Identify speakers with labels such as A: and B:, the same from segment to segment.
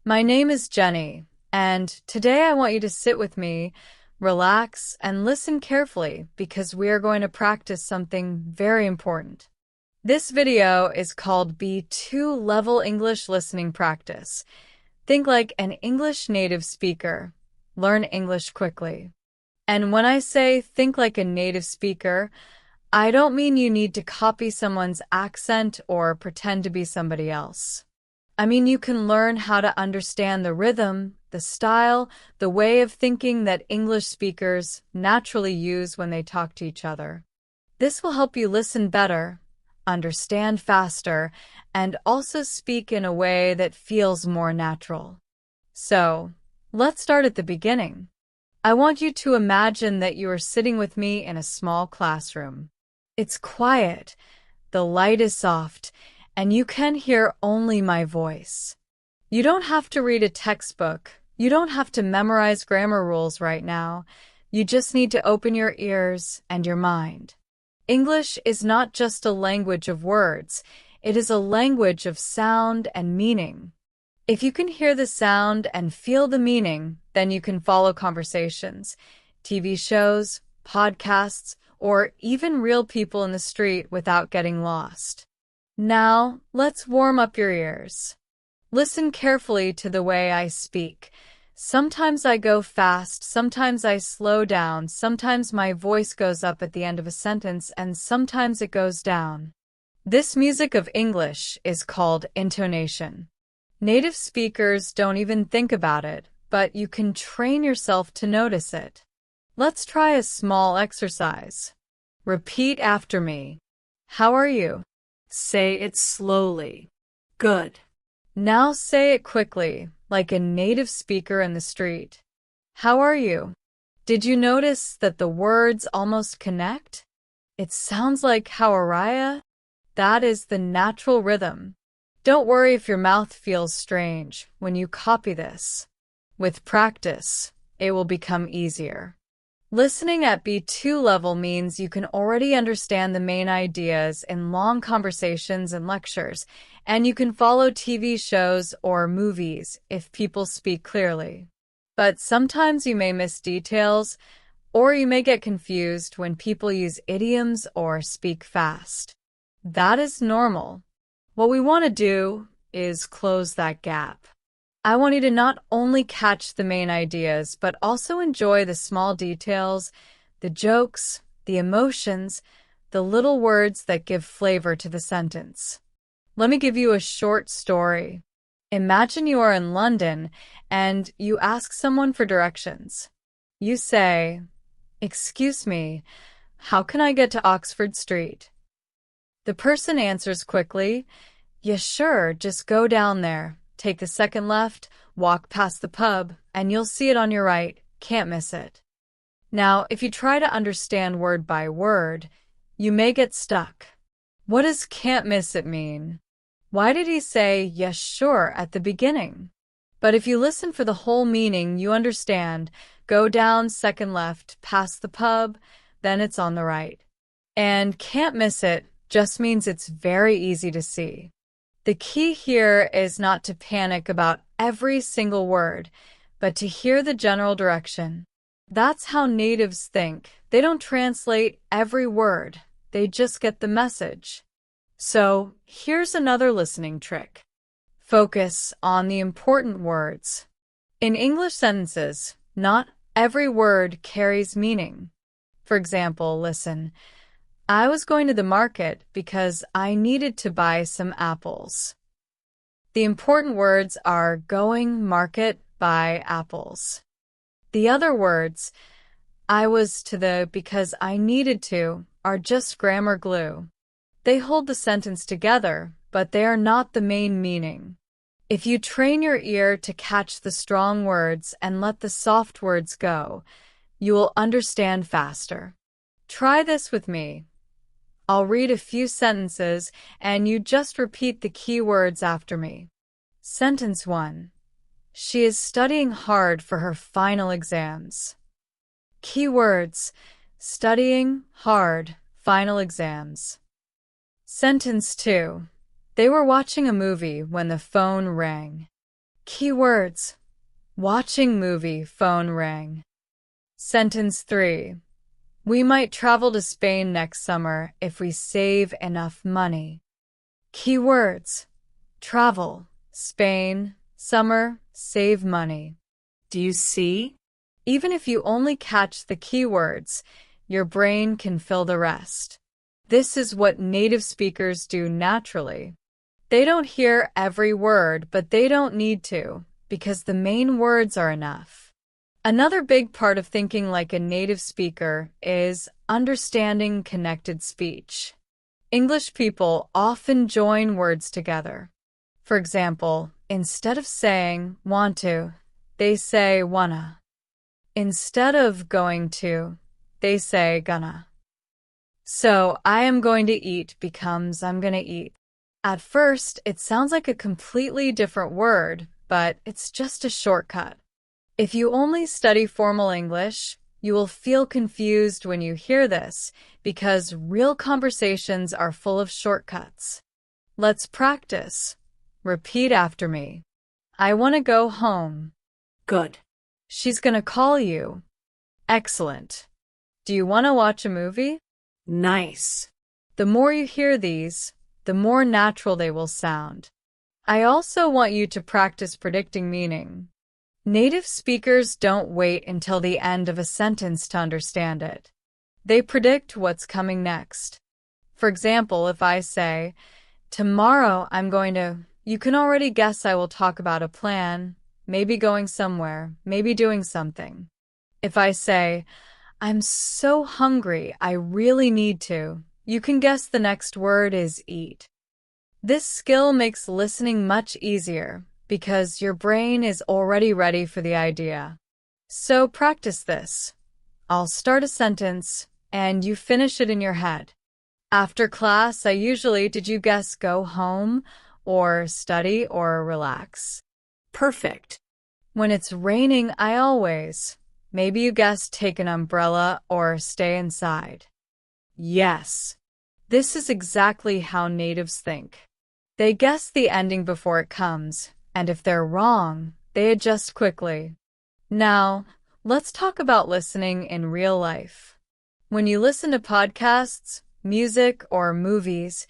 A: My name is Jenny, and today I want you to sit with me, relax, and listen carefully because we are going to practice something very important. This video is called B2 Level English Listening Practice. Think like an English native speaker. Learn English quickly. And when I say think like a native speaker, I don't mean you need to copy someone's accent or pretend to be somebody else. I mean, you can learn how to understand the rhythm, the style, the way of thinking that English speakers naturally use when they talk to each other. This will help you listen better, understand faster, and also speak in a way that feels more natural. So, let's start at the beginning. I want you to imagine that you are sitting with me in a small classroom. It's quiet, the light is soft, and you can hear only my voice. You don't have to read a textbook. You don't have to memorize grammar rules right now. You just need to open your ears and your mind. English is not just a language of words. It is a language of sound and meaning. If you can hear the sound and feel the meaning, then you can follow conversations, TV shows, podcasts, or even real people in the street without getting lost. Now, let's warm up your ears. Listen carefully to the way I speak. Sometimes I go fast, sometimes I slow down, sometimes my voice goes up at the end of a sentence, and sometimes it goes down. This music of English is called intonation. Native speakers don't even think about it, but you can train yourself to notice it. Let's try a small exercise. Repeat after me. How are you? Say it slowly. Good. Now say it quickly, like a native speaker in the street. How are you? Did you notice that the words almost connect? It sounds like how are ya? That is the natural rhythm. Don't worry if your mouth feels strange when you copy this. With practice, it will become easier. Listening at B2 level means you can already understand the main ideas in long conversations and lectures, and you can follow TV shows or movies if people speak clearly. But sometimes you may miss details, or you may get confused when people use idioms or speak fast. That is normal. What we want to do is close that gap. I want you to not only catch the main ideas, but also enjoy the small details, the jokes, the emotions, the little words that give flavor to the sentence. Let me give you a short story. Imagine you are in London and you ask someone for directions. You say, "Excuse me, how can I get to Oxford Street?" The person answers quickly, "Yes, sure, just go down there. Take the second left, walk past the pub, and you'll see it on your right. Can't miss it." Now, if you try to understand word by word, you may get stuck. What does "can't miss it" mean? Why did he say "yes, sure" at the beginning? But if you listen for the whole meaning, you understand. Go down, second left, past the pub, then it's on the right. And "can't miss it" just means it's very easy to see. The key here is not to panic about every single word, but to hear the general direction. That's how natives think. They don't translate every word. They just get the message. So, here's another listening trick. Focus on the important words. In English sentences, not every word carries meaning. For example, listen. I was going to the market because I needed to buy some apples. The important words are going, market, buy, apples. The other words, I was to the because I needed to, are just grammar glue. They hold the sentence together, but they are not the main meaning. If you train your ear to catch the strong words and let the soft words go, you will understand faster. Try this with me. I'll read a few sentences, and you just repeat the key words after me. Sentence 1. She is studying hard for her final exams. Key words: studying, hard, final exams. Sentence 2. They were watching a movie when the phone rang. Keywords. Watching movie, phone rang. Sentence 3. We might travel to Spain next summer if we save enough money. Keywords. Travel, Spain, summer, save money.
B: Do you see?
A: Even if you only catch the keywords, your brain can fill the rest. This is what native speakers do naturally. They don't hear every word, but they don't need to, because the main words are enough. Another big part of thinking like a native speaker is understanding connected speech. English people often join words together. For example, instead of saying want to, they say wanna. Instead of going to, they say gonna. So, I am going to eat becomes I'm gonna eat. At first, it sounds like a completely different word, but it's just a shortcut. If you only study formal English, you will feel confused when you hear this because real conversations are full of shortcuts. Let's practice. Repeat after me. I want to go home.
B: Good.
A: She's gonna call you. Excellent. Do you want to watch a movie?
B: Nice.
A: The more you hear these, the more natural they will sound. I also want you to practice predicting meaning. Native speakers don't wait until the end of a sentence to understand it. They predict what's coming next. For example, if I say, tomorrow I'm going to, you can already guess I will talk about a plan, maybe going somewhere, maybe doing something. If I say, I'm so hungry, I really need to, you can guess the next word is eat. This skill makes listening much easier because your brain is already ready for the idea. So practice this. I'll start a sentence, and you finish it in your head. After class, did you guess go home, or study, or relax?
B: Perfect.
A: When it's raining, maybe you guessed take an umbrella or stay inside. Yes. This is exactly how natives think. They guess the ending before it comes, and if they're wrong, they adjust quickly. Now, let's talk about listening in real life. When you listen to podcasts, music, or movies,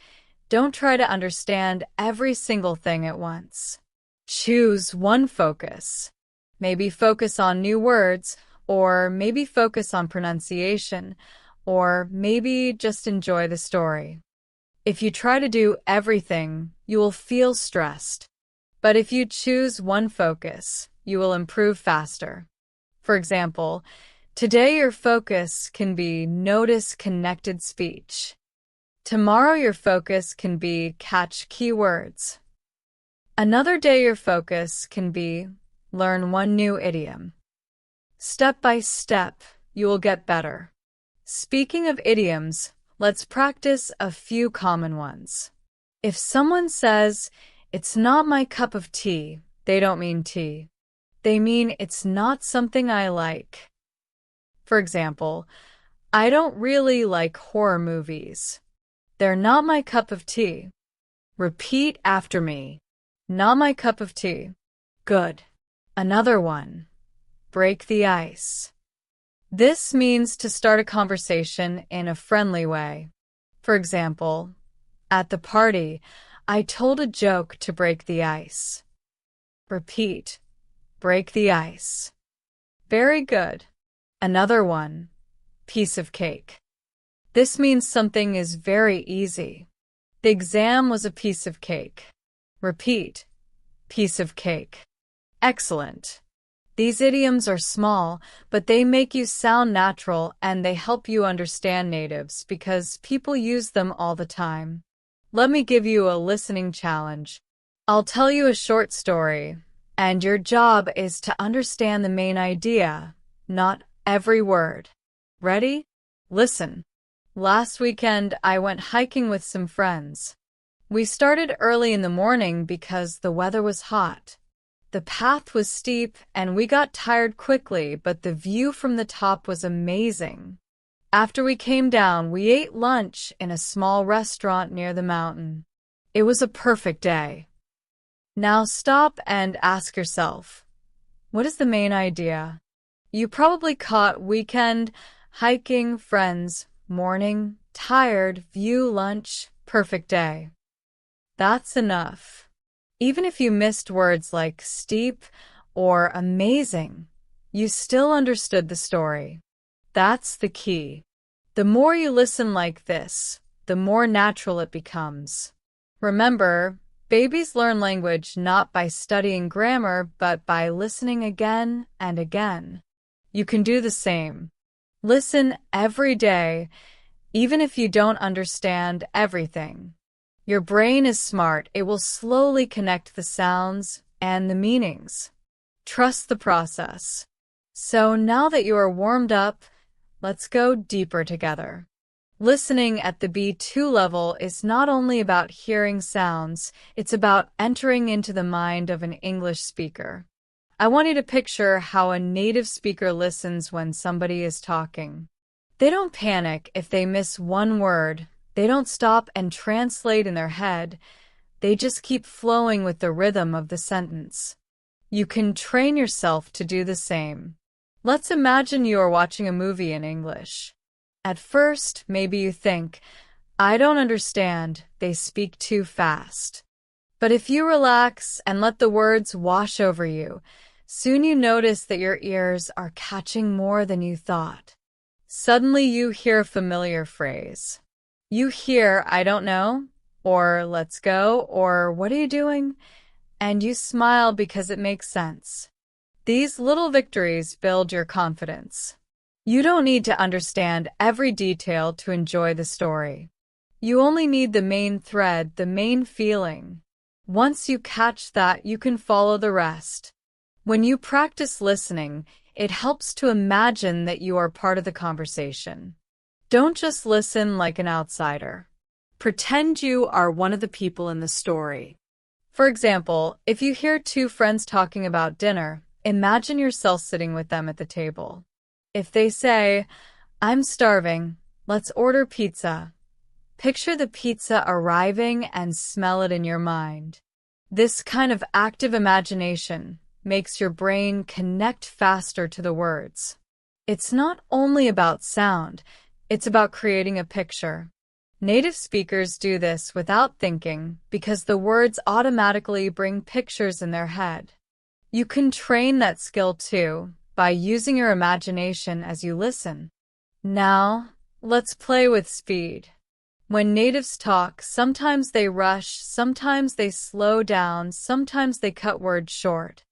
A: don't try to understand every single thing at once. Choose one focus. Maybe focus on new words, or maybe focus on pronunciation, or maybe just enjoy the story. If you try to do everything, you will feel stressed. But if you choose one focus, you will improve faster. For example, today your focus can be notice connected speech. Tomorrow your focus can be catch keywords. Another day your focus can be learn one new idiom. Step by step, you will get better. Speaking of idioms, let's practice a few common ones. If someone says, it's not my cup of tea, they don't mean tea. They mean it's not something I like. For example, I don't really like horror movies. They're not my cup of tea. Repeat after me. Not my cup of tea. Good. Another one. Break the ice. This means to start a conversation in a friendly way. For example, at the party, I told a joke to break the ice. Repeat. Break the ice. Very good. Another one. Piece of cake. This means something is very easy. The exam was a piece of cake. Repeat. Piece of cake. Excellent. These idioms are small, but they make you sound natural and they help you understand natives because people use them all the time. Let me give you a listening challenge. I'll tell you a short story, and your job is to understand the main idea, not every word. Ready? Listen. Last weekend, I went hiking with some friends. We started early in the morning because the weather was hot. The path was steep and we got tired quickly, but the view from the top was amazing. After we came down, we ate lunch in a small restaurant near the mountain. It was a perfect day. Now stop and ask yourself, what is the main idea? You probably caught weekend, hiking, friends, morning, tired, view, lunch, perfect day. That's enough. Even if you missed words like steep or amazing, you still understood the story. That's the key. The more you listen like this, the more natural it becomes. Remember, babies learn language not by studying grammar, but by listening again and again. You can do the same. Listen every day, even if you don't understand everything. Your brain is smart. It will slowly connect the sounds and the meanings. Trust the process. So now that you are warmed up, let's go deeper together. Listening at the B2 level is not only about hearing sounds, it's about entering into the mind of an English speaker. I want you to picture how a native speaker listens when somebody is talking. They don't panic if they miss one word. They don't stop and translate in their head. They just keep flowing with the rhythm of the sentence. You can train yourself to do the same. Let's imagine you are watching a movie in English. At first, maybe you think, I don't understand, they speak too fast. But if you relax and let the words wash over you, soon you notice that your ears are catching more than you thought. Suddenly you hear a familiar phrase. You hear, I don't know, or let's go, or what are you doing? And you smile because it makes sense. These little victories build your confidence. You don't need to understand every detail to enjoy the story. You only need the main thread, the main feeling. Once you catch that, you can follow the rest. When you practice listening, it helps to imagine that you are part of the conversation. Don't just listen like an outsider.
B: Pretend you are one of the people in the story.
A: For example, if you hear two friends talking about dinner, imagine yourself sitting with them at the table. If they say, I'm starving, let's order pizza. Picture the pizza arriving and smell it in your mind. This kind of active imagination makes your brain connect faster to the words. It's not only about sound, it's about creating a picture. Native speakers do this without thinking because the words automatically bring pictures in their head. You can train that skill too by using your imagination as you listen. Now, let's play with speed. When natives talk, sometimes they rush, sometimes they slow down, sometimes they cut words short.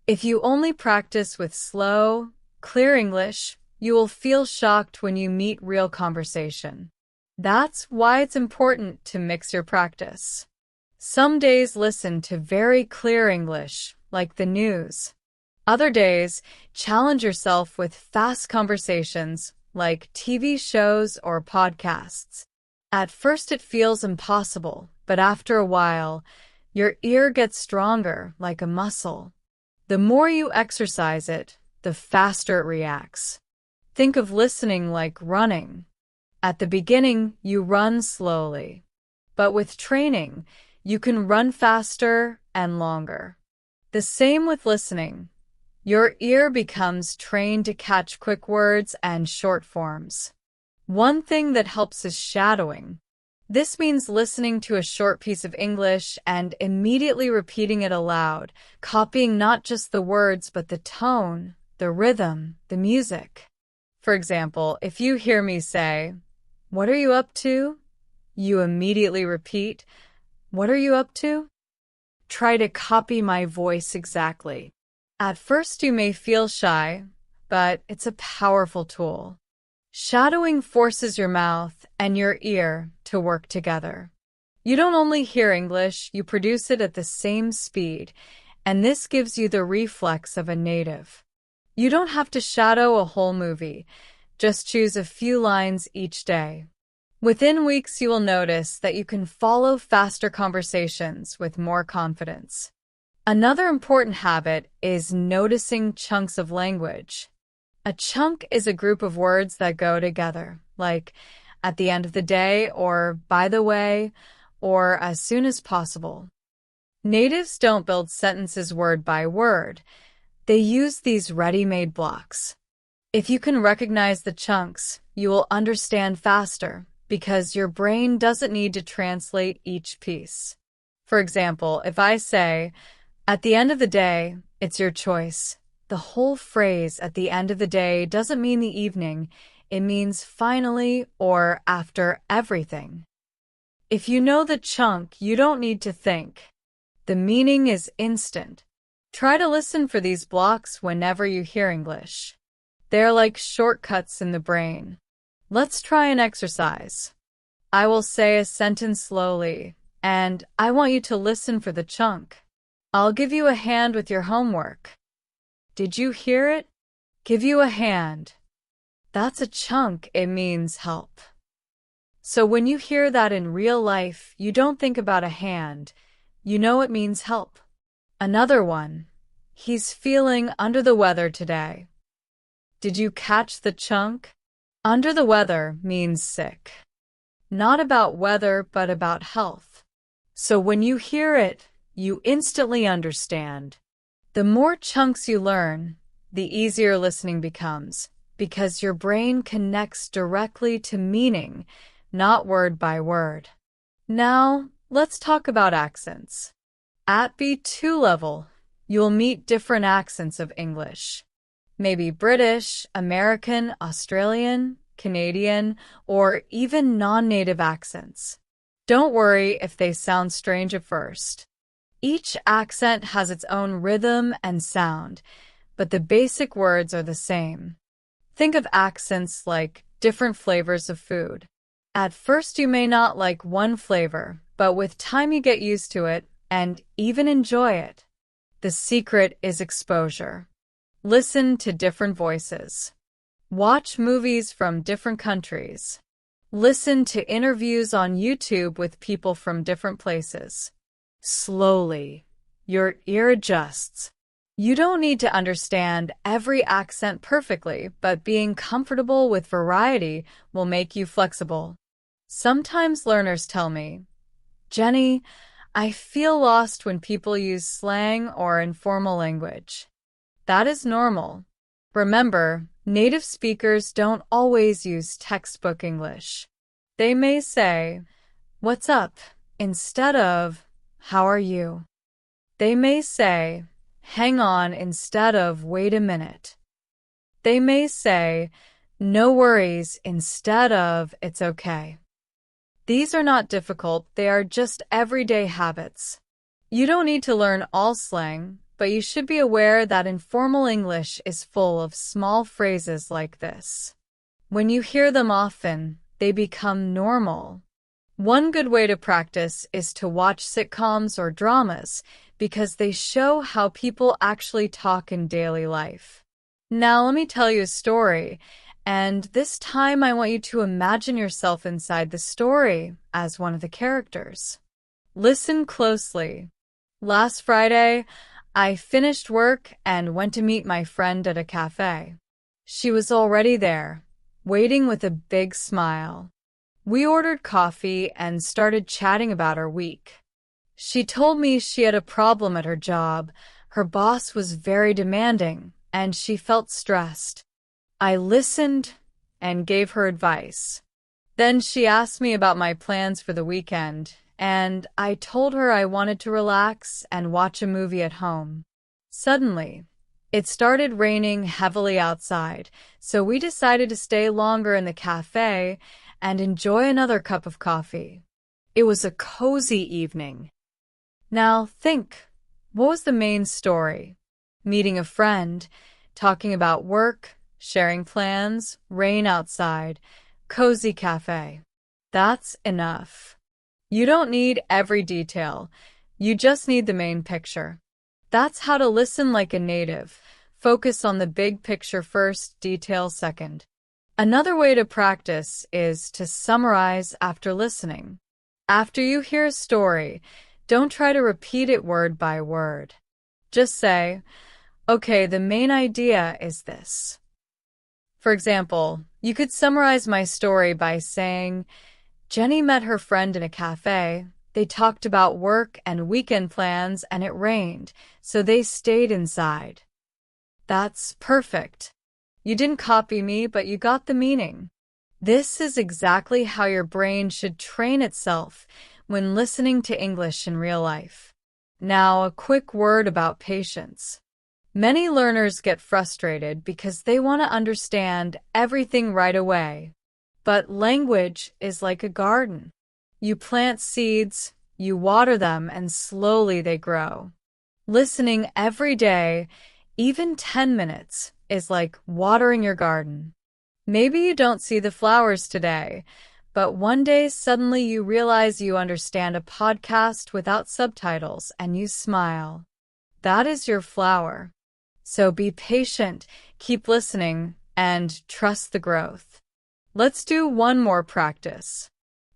A: If you only practice with slow, clear English, you will feel shocked when you meet real conversation. That's why it's important to mix your practice. Some days listen to very clear English, like the news. Other days, challenge yourself with fast conversations, like TV shows or podcasts. At first it feels impossible, but after a while, your ear gets stronger, like a muscle. The more you exercise it, the faster it reacts. Think of listening like running. At the beginning, you run slowly. But with training, you can run faster and longer. The same with listening. Your ear becomes trained to catch quick words and short forms. One thing that helps is shadowing. This means listening to a short piece of English and immediately repeating it aloud, copying not just the words but the tone, the rhythm, the music. For example, if you hear me say, "What are you up to?" you immediately repeat, "What are you up to?" Try to copy my voice exactly. At first you may feel shy, but it's a powerful tool. Shadowing forces your mouth and your ear to work together. You don't only hear English, you produce it at the same speed, and this gives you the reflex of a native. You don't have to shadow a whole movie, just choose a few lines each day. Within weeks you will notice that you can follow faster conversations with more confidence. Another important habit is noticing chunks of language. A chunk is a group of words that go together, like at the end of the day, or by the way, or as soon as possible. Natives don't build sentences word by word. They use these ready-made blocks. If you can recognize the chunks, you will understand faster because your brain doesn't need to translate each piece. For example, if I say, "At the end of the day, it's your choice," the whole phrase "at the end of the day" doesn't mean the evening. It means finally or after everything. If you know the chunk, you don't need to think. The meaning is instant. Try to listen for these blocks whenever you hear English. They're like shortcuts in the brain. Let's try an exercise. I will say a sentence slowly, and I want you to listen for the chunk. I'll give you a hand with your homework. Did you hear it? Give you a hand. That's a chunk. It means help. So when you hear that in real life, you don't think about a hand. You know it means help. Another one. He's feeling under the weather today. Did you catch the chunk? Under the weather means sick. Not about weather, but about health. So when you hear it, you instantly understand. The more chunks you learn, the easier listening becomes, because your brain connects directly to meaning, not word by word. Now, let's talk about accents. At B2 level, you'll meet different accents of English. Maybe British, American, Australian, Canadian, or even non-native accents. Don't worry if they sound strange at first. Each accent has its own rhythm and sound, but the basic words are the same. Think of accents like different flavors of food. At first you may not like one flavor, but with time you get used to it and even enjoy it. The secret is exposure. Listen to different voices. Watch movies from different countries. Listen to interviews on YouTube with people from different places. Slowly, your ear adjusts. You don't need to understand every accent perfectly, but being comfortable with variety will make you flexible. Sometimes learners tell me, "Jenny, I feel lost when people use slang or informal language." That is normal. Remember, native speakers don't always use textbook English. They may say, "What's up?" instead of, "How are you?" They may say, "Hang on," instead of, "Wait a minute." They may say, "No worries," instead of, "It's okay." These are not difficult, they are just everyday habits. You don't need to learn all slang, but you should be aware that informal English is full of small phrases like this. When you hear them often, they become normal. One good way to practice is to watch sitcoms or dramas because they show how people actually talk in daily life. Now let me tell you a story, and this time I want you to imagine yourself inside the story as one of the characters. Listen closely. Last Friday, I finished work and went to meet my friend at a cafe. She was already there, waiting with a big smile. We ordered coffee and started chatting about her week. She told me she had a problem at her job. Her boss was very demanding, and she felt stressed. I listened and gave her advice. Then she asked me about my plans for the weekend, and I told her I wanted to relax and watch a movie at home. Suddenly, it started raining heavily outside, so we decided to stay longer in the cafe and enjoy another cup of coffee. It was a cozy evening. Now think, what was the main story? Meeting a friend, talking about work, sharing plans, rain outside, cozy cafe. That's enough. You don't need every detail. You just need the main picture. That's how to listen like a native. Focus on the big picture first, detail second. Another way to practice is to summarize after listening. After you hear a story, don't try to repeat it word by word. Just say, "Okay, the main idea is this." For example, you could summarize my story by saying, Jenny met her friend in a cafe, They talked about work and weekend plans, and it rained, so they stayed inside. That's perfect. You didn't copy me, but you got the meaning. This is exactly how your brain should train itself when listening to English in real life. Now, a quick word about patience. Many learners get frustrated because they want to understand everything right away. But language is like a garden. You plant seeds, you water them, and slowly they grow. Listening every day, even 10 minutes, is like watering your garden. Maybe you don't see the flowers today, but one day suddenly you realize you understand a podcast without subtitles and you smile. That is your flower. So be patient, keep listening, and trust the growth. Let's do one more practice.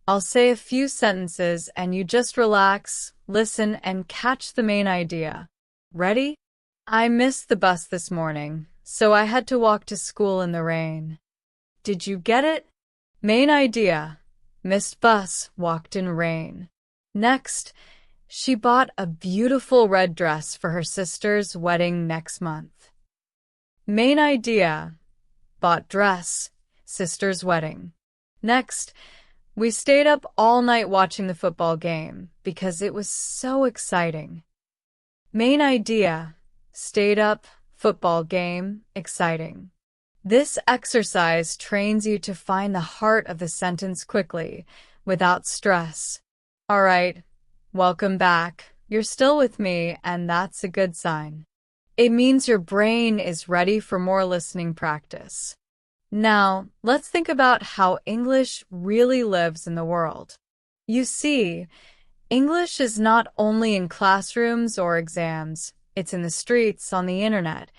A: I'll say a few sentences and you just relax, listen, and catch the main idea. Ready? I missed the bus this morning, so I had to walk to school in the rain. Did you get it? Main idea. Missed bus, walked in rain. Next, she bought a beautiful red dress for her sister's wedding next month. Main idea. Bought dress, sister's wedding. Next, we stayed up all night watching the football game because it was so exciting. Main idea. Stayed up, football game, exciting. This exercise trains you to find the heart of the sentence quickly, without stress. All right, welcome back. You're still with me, and that's a good sign. It means your brain is ready for more listening practice. Now, let's think about how English really lives in the world. You see, English is not only in classrooms or exams, it's in the streets, on the internet,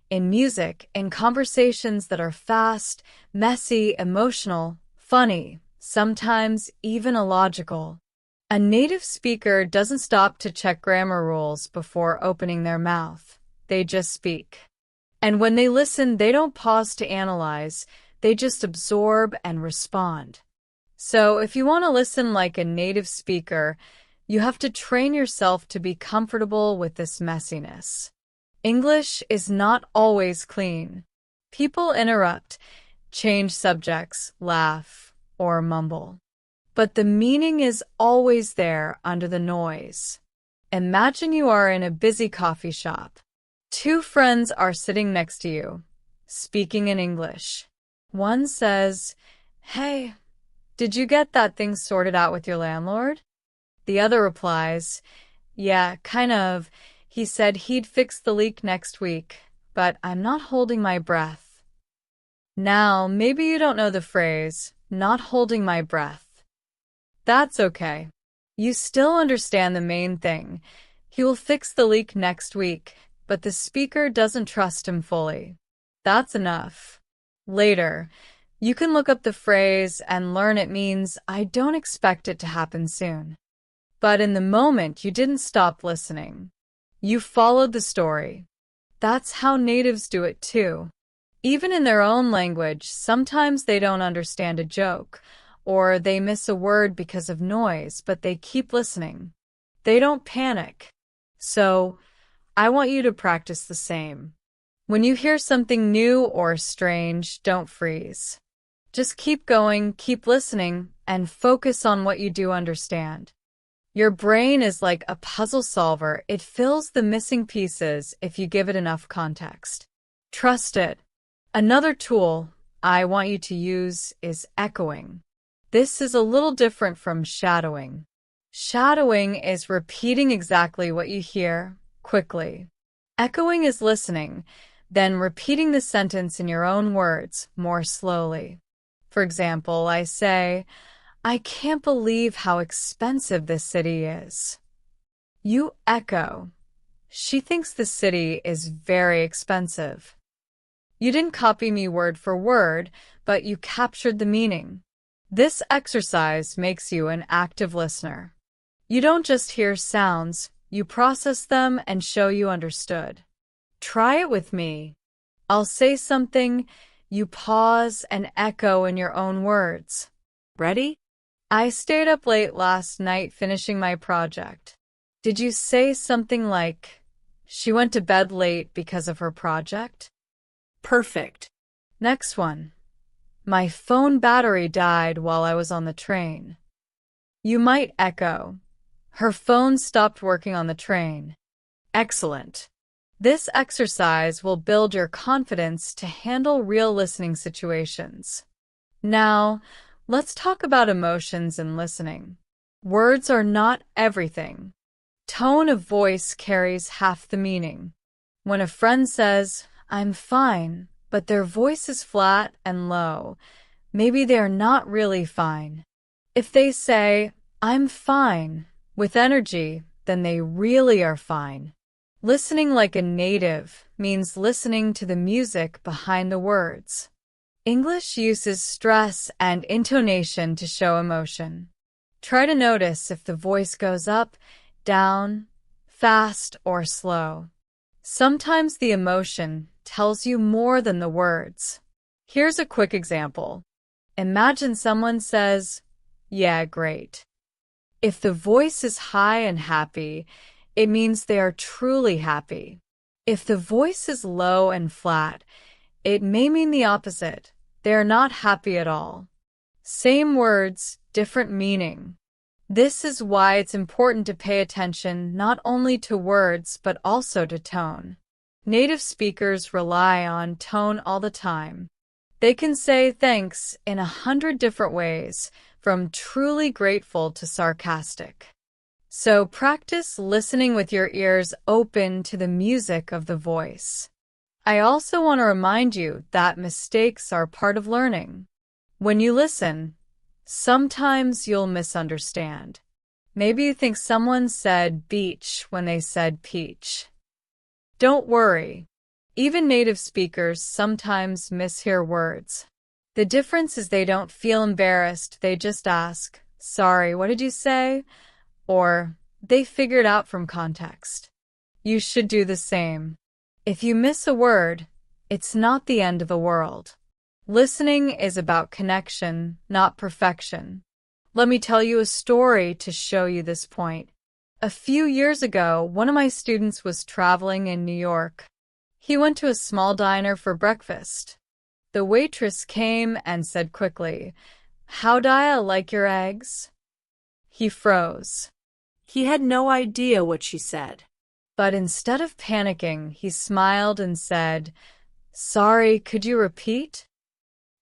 A: in music, in conversations that are fast, messy, emotional, funny, sometimes even illogical. A native speaker doesn't stop to check grammar rules before opening their mouth. They just speak. And when they listen, they don't pause to analyze, they just absorb and respond. So if you want to listen like a native speaker, you have to train yourself to be comfortable with this messiness. English is not always clean. People interrupt, change subjects, laugh, or mumble. But the meaning is always there under the noise. Imagine you are in a busy coffee shop. Two friends are sitting next to you, speaking in English. One says, "Hey, did you get that thing sorted out with your landlord?" The other replies, "Yeah, kind of. He said he'd fix the leak next week, but I'm not holding my breath." Now, maybe you don't know the phrase, "not holding my breath." That's okay. You still understand the main thing. He will fix the leak next week, but the speaker doesn't trust him fully. That's enough. Later, you can look up the phrase and learn it means I don't expect it to happen soon. But in the moment, you didn't stop listening. You followed the story. That's how natives do it too. Even in their own language, sometimes they don't understand a joke, or they miss a word because of noise, but they keep listening. They don't panic. So, I want you to practice the same. When you hear something new or strange, don't freeze. Just keep going, keep listening, and focus on what you do understand. Your brain is like a puzzle solver. It fills the missing pieces if you give it enough context. Trust it. Another tool I want you to use is echoing. This is a little different from shadowing. Shadowing is repeating exactly what you hear, quickly. Echoing is listening, then repeating the sentence in your own words, more slowly. For example, I say, "I can't believe how expensive this city is." You echo, "She thinks the city is very expensive." You didn't copy me word for word, but you captured the meaning. This exercise makes you an active listener. You don't just hear sounds, you process them and show you understood. Try it with me. I'll say something, you pause and echo in your own words. Ready? I stayed up late last night finishing my project. Did you say something like, she went to bed late because of her project?
B: Perfect.
A: Next one. My phone battery died while I was on the train. You might echo, her phone stopped working on the train. Excellent. This exercise will build your confidence to handle real listening situations. Now, let's talk about emotions in listening. Words are not everything. Tone of voice carries half the meaning. When a friend says, I'm fine, but their voice is flat and low, maybe they are not really fine. If they say, I'm fine, with energy, then they really are fine. Listening like a native means listening to the music behind the words. English uses stress and intonation to show emotion. Try to notice if the voice goes up, down, fast, or slow. Sometimes the emotion tells you more than the words. Here's a quick example. Imagine someone says, yeah, great. If the voice is high and happy, it means they are truly happy. If the voice is low and flat, it may mean the opposite. They are not happy at all. Same words, different meaning. This is why it's important to pay attention not only to words but also to tone. Native speakers rely on tone all the time. They can say thanks in 100 different ways, from truly grateful to sarcastic. So practice listening with your ears open to the music of the voice. I also want to remind you that mistakes are part of learning. When you listen, sometimes you'll misunderstand. Maybe you think someone said beach when they said peach. Don't worry. Even native speakers sometimes mishear words. The difference is they don't feel embarrassed, they just ask, sorry, what did you say? Or they figure it out from context. You should do the same. If you miss a word, it's not the end of the world. Listening is about connection, not perfection. Let me tell you a story to show you this point. A few years ago, one of my students was traveling in New York. He went to a small diner for breakfast. The waitress came and said quickly, "How'd I like your eggs?" He froze.
B: He had no idea what she said.
A: But instead of panicking, he smiled and said, "Sorry, could you repeat?"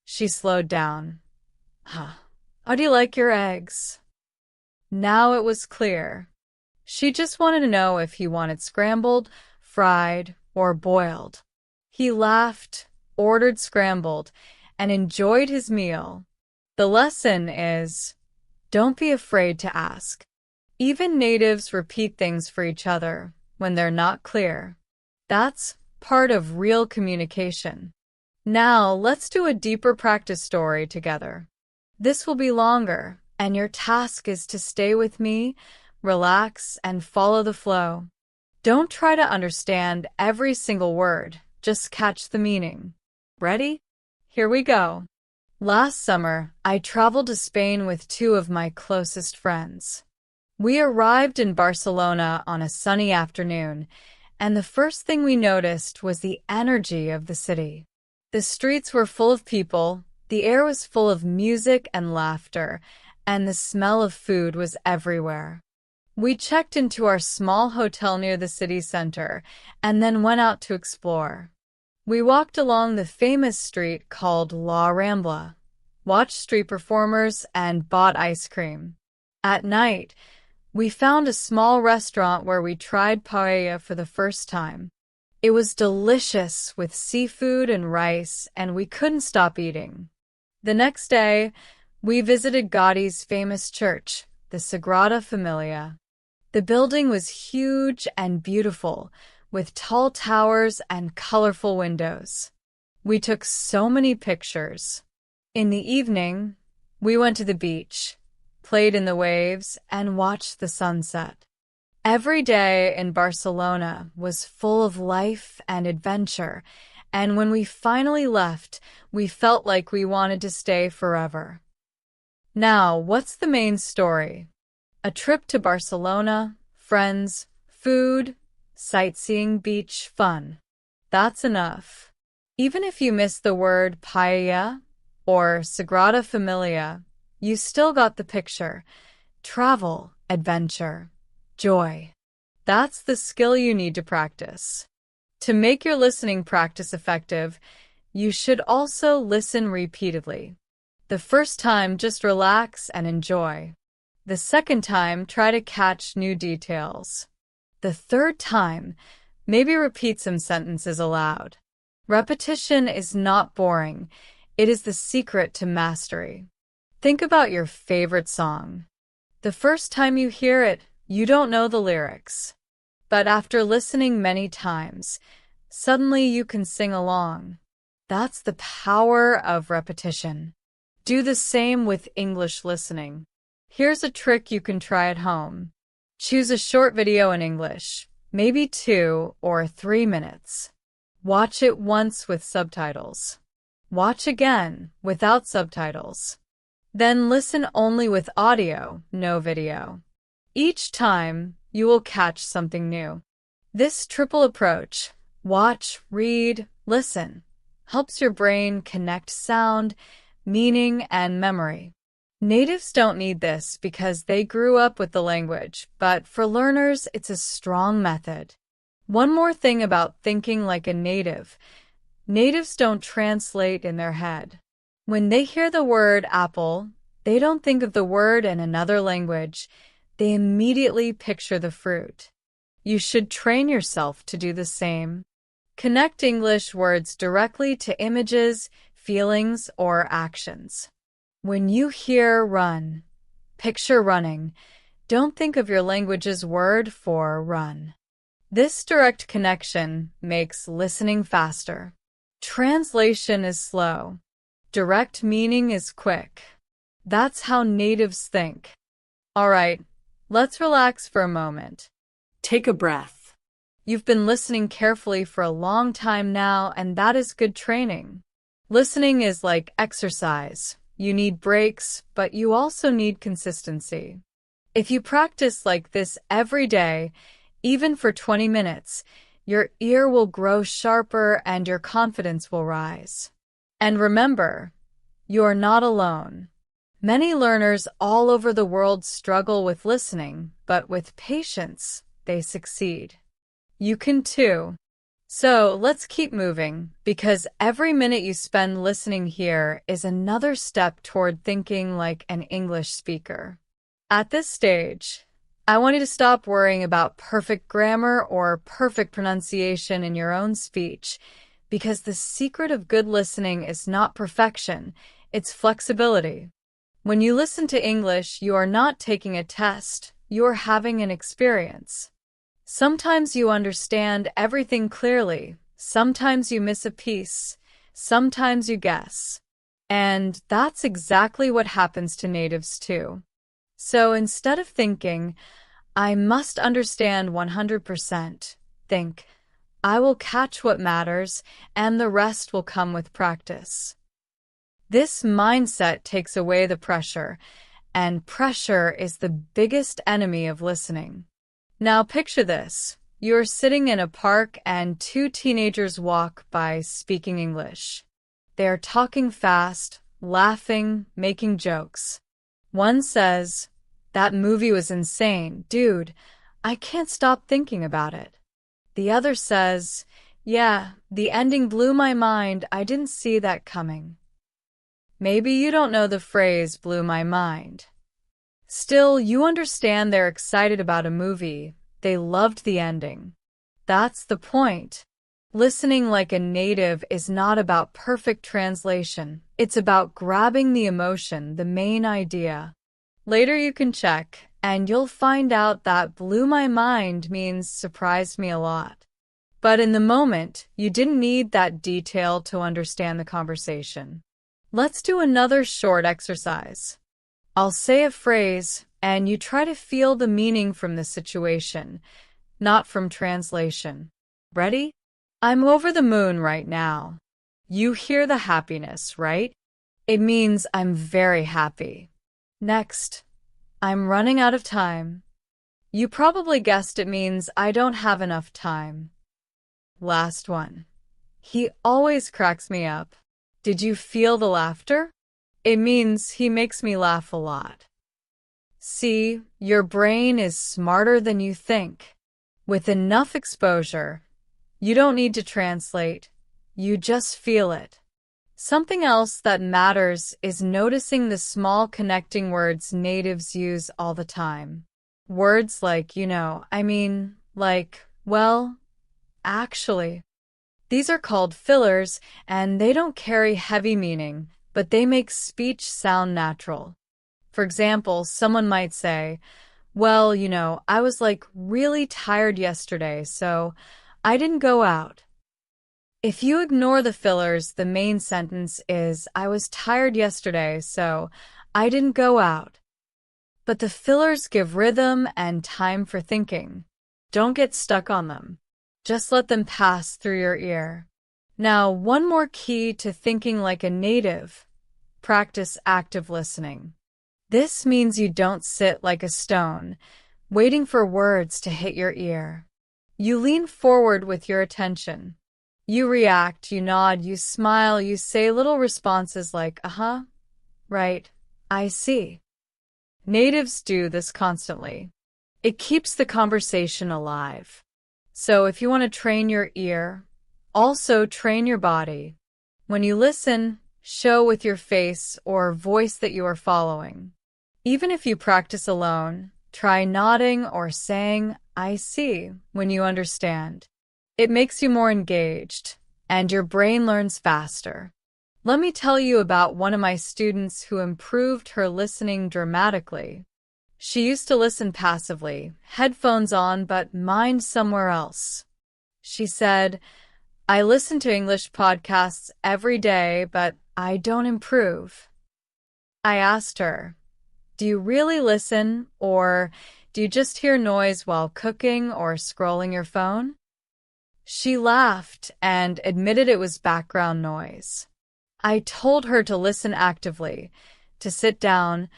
A: She slowed down. How do you like your eggs? Now it was clear. She just wanted to know if he wanted scrambled, fried, or boiled. He laughed, ordered scrambled, and enjoyed his meal. The lesson is, don't be afraid to ask. Even natives repeat things for each other when they're not clear. That's part of real communication. Now, let's do a deeper practice story together. This will be longer, and your task is to stay with me, relax, and follow the flow. Don't try to understand every single word, just catch the meaning. Ready? Here we go. Last summer, I traveled to Spain with two of my closest friends. We arrived in Barcelona on a sunny afternoon, and the first thing we noticed was the energy of the city. The streets were full of people, the air was full of music and laughter, and the smell of food was everywhere. We checked into our small hotel near the city center and then went out to explore. We walked along the famous street called La Rambla, watched street performers, and bought ice cream. At night, we found a small restaurant where we tried paella for the first time. It was delicious with seafood and rice, and we couldn't stop eating. The next day, we visited Gaudi's famous church, the Sagrada Familia. The building was huge and beautiful, with tall towers and colorful windows. We took so many pictures. In the evening, we went to the beach, played in the waves, and watched the sunset. Every day in Barcelona was full of life and adventure, and when we finally left, we felt like we wanted to stay forever. Now, what's the main story? A trip to Barcelona, friends, food, sightseeing, beach, fun. That's enough. Even if you miss the word paella or Sagrada Familia, you still got the picture. Travel, adventure, joy. That's the skill you need to practice. To make your listening practice effective, you should also listen repeatedly. The first time, just relax and enjoy. The second time, try to catch new details. The third time, maybe repeat some sentences aloud. Repetition is not boring. It is the secret to mastery. Think about your favorite song. The first time you hear it, you don't know the lyrics. But after listening many times, suddenly you can sing along. That's the power of repetition. Do the same with English listening. Here's a trick you can try at home. Choose a short video in English, maybe 2 or 3 minutes. Watch it once with subtitles. Watch again without subtitles. Then listen only with audio, no video. Each time, you will catch something new. This triple approach, watch, read, listen, helps your brain connect sound, meaning, and memory. Natives don't need this because they grew up with the language, but for learners, it's a strong method. One more thing about thinking like a native. Natives don't translate in their head. When they hear the word apple, they don't think of the word in another language. They immediately picture the fruit. You should train yourself to do the same. Connect English words directly to images, feelings, or actions. When you hear run, picture running. Don't think of your language's word for run. This direct connection makes listening faster. Translation is slow. Direct meaning is quick. That's how natives think. All right, let's relax for a moment.
B: Take a breath.
A: You've been listening carefully for a long time now, and that is good training. Listening is like exercise. You need breaks, but you also need consistency. If you practice like this every day, even for 20 minutes, your ear will grow sharper and your confidence will rise. And remember, you are not alone. Many learners all over the world struggle with listening, but with patience, they succeed. You can too. So let's keep moving, because every minute you spend listening here is another step toward thinking like an English speaker. At this stage, I want you to stop worrying about perfect grammar or perfect pronunciation in your own speech, because the secret of good listening is not perfection, it's flexibility. When you listen to English, you are not taking a test, you are having an experience. Sometimes you understand everything clearly, sometimes you miss a piece, sometimes you guess. And that's exactly what happens to natives too. So instead of thinking, I must understand 100%, think, I will catch what matters and the rest will come with practice. This mindset takes away the pressure, and pressure is the biggest enemy of listening. Now picture this. You're sitting in a park and 2 teenagers walk by speaking English. They are talking fast, laughing, making jokes. One says, "That movie was insane, dude. I can't stop thinking about it." The other says, "Yeah, the ending blew my mind. I didn't see that coming." Maybe you don't know the phrase blew my mind. Still, you understand they're excited about a movie. They loved the ending. That's the point. Listening like a native is not about perfect translation. It's about grabbing the emotion, the main idea. Later you can check, and you'll find out that blew my mind means surprised me a lot. But in the moment, you didn't need that detail to understand the conversation. Let's do another short exercise. I'll say a phrase, and you try to feel the meaning from the situation, not from translation. Ready? I'm over the moon right now. You hear the happiness, right? It means I'm very happy. Next, I'm running out of time. You probably guessed it means I don't have enough time. Last one. He always cracks me up. Did you feel the laughter? It means he makes me laugh a lot. See, your brain is smarter than you think. With enough exposure, you don't need to translate. You just feel it. Something else that matters is noticing the small connecting words natives use all the time. Words like, like, well, actually. These are called fillers, and they don't carry heavy meaning, but they make speech sound natural. For example, someone might say, well, I was really tired yesterday, so I didn't go out. If you ignore the fillers, the main sentence is, I was tired yesterday, so I didn't go out. But the fillers give rhythm and time for thinking. Don't get stuck on them. Just let them pass through your ear. Now, one more key to thinking like a native. Practice active listening. This means you don't sit like a stone, waiting for words to hit your ear. You lean forward with your attention. You react, you nod, you smile, you say little responses like, uh-huh, right, I see. Natives do this constantly. It keeps the conversation alive. So if you want to train your ear, also train your body. When you listen, show with your face or voice that you are following. Even if you practice alone, try nodding or saying, I see, when you understand. It makes you more engaged, and your brain learns faster. Let me tell you about one of my students who improved her listening dramatically. She used to listen passively, headphones on, but mind somewhere else. She said, I listen to English podcasts every day, but I don't improve. I asked her, do you really listen, or do you just hear noise while cooking or scrolling your phone? She laughed and admitted it was background noise. I told her to listen actively, to sit down,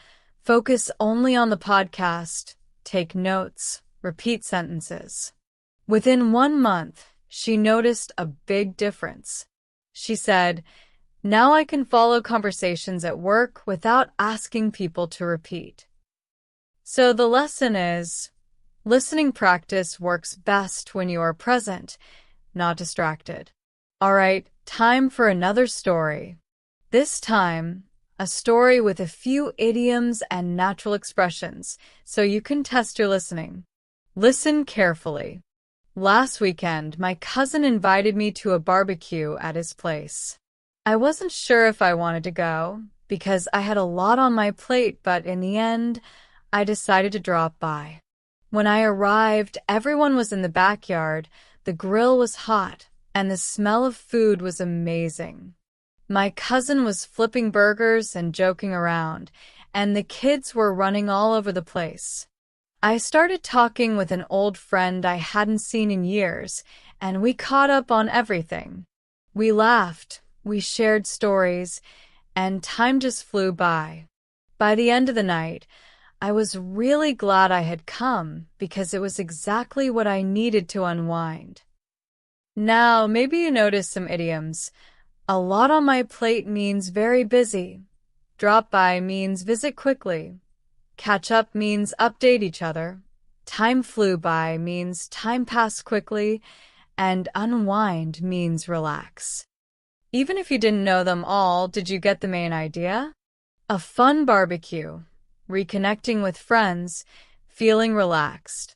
A: focus only on the podcast, take notes, repeat sentences. Within 1 month, she noticed a big difference. She said, now I can follow conversations at work without asking people to repeat. So the lesson is, listening practice works best when you are present, not distracted. All right, time for another story. This time, a story with a few idioms and natural expressions, so you can test your listening. Listen carefully. Last weekend, my cousin invited me to a barbecue at his place. I wasn't sure if I wanted to go, because I had a lot on my plate, but in the end, I decided to drop by. When I arrived, everyone was in the backyard, the grill was hot, and the smell of food was amazing. My cousin was flipping burgers and joking around, and the kids were running all over the place. I started talking with an old friend I hadn't seen in years, and we caught up on everything. We laughed, we shared stories, and time just flew by. By the end of the night, I was really glad I had come because it was exactly what I needed to unwind. Now, maybe you notice some idioms. A lot on my plate means very busy. Drop by means visit quickly. Catch up means update each other. Time flew by means time passed quickly. And unwind means relax. Even if you didn't know them all, did you get the main idea? A fun barbecue, reconnecting with friends, feeling relaxed.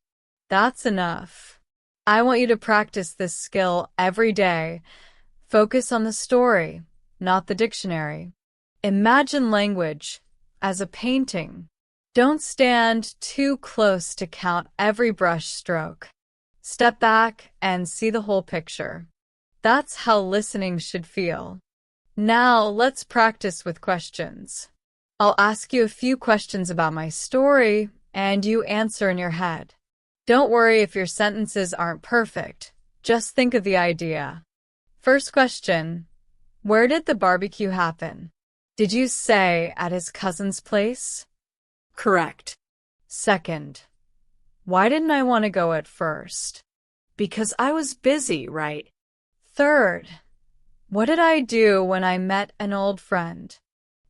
A: That's enough. I want you to practice this skill every day. Focus on the story, not the dictionary. Imagine language as a painting. Don't stand too close to count every brush stroke. Step back and see the whole picture. That's how listening should feel. Now let's practice with questions. I'll ask you a few questions about my story, and you answer in your head. Don't worry if your sentences aren't perfect. Just think of the idea. First question, where did the barbecue happen? Did you say at his cousin's place?
B: Correct.
A: Second, why didn't I want to go at first?
B: Because I was busy, right?
A: Third, what did I do when I met an old friend?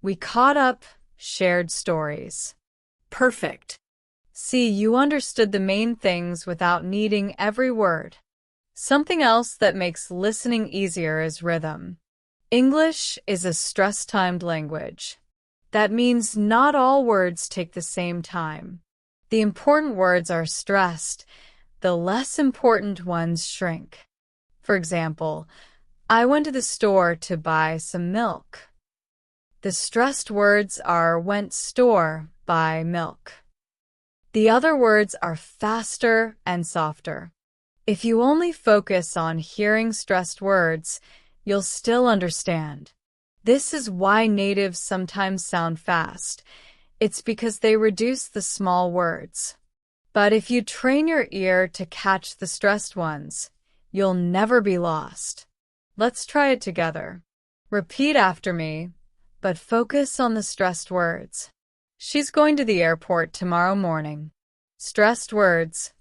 A: We caught up, shared stories.
B: Perfect.
A: See, you understood the main things without needing every word. Something else that makes listening easier is rhythm. English is a stress-timed language. That means not all words take the same time. The important words are stressed, the less important ones shrink. For example, I went to the store to buy some milk. The stressed words are went store, buy milk. The other words are faster and softer. If you only focus on hearing stressed words, you'll still understand. This is why natives sometimes sound fast. It's because they reduce the small words. But if you train your ear to catch the stressed ones, you'll never be lost. Let's try it together. Repeat after me, but focus on the stressed words. She's going to the airport tomorrow morning. Stressed words.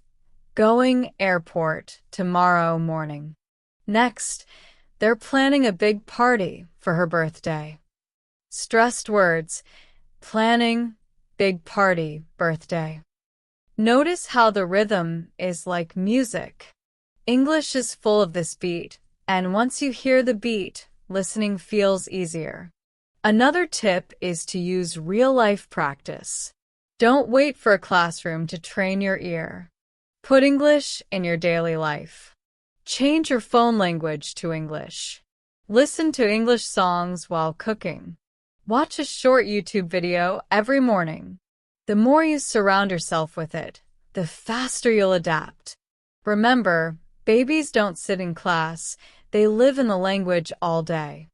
A: Going airport tomorrow morning. Next, they're planning a big party for her birthday. Stressed words. Planning, big party, birthday. Notice how the rhythm is like music. English is full of this beat, and once you hear the beat, listening feels easier. Another tip is to use real-life practice. Don't wait for a classroom to train your ear. Put English in your daily life. Change your phone language to English. Listen to English songs while cooking. Watch a short YouTube video every morning. The more you surround yourself with it, the faster you'll adapt. Remember, babies don't sit in class, they live in the language all day.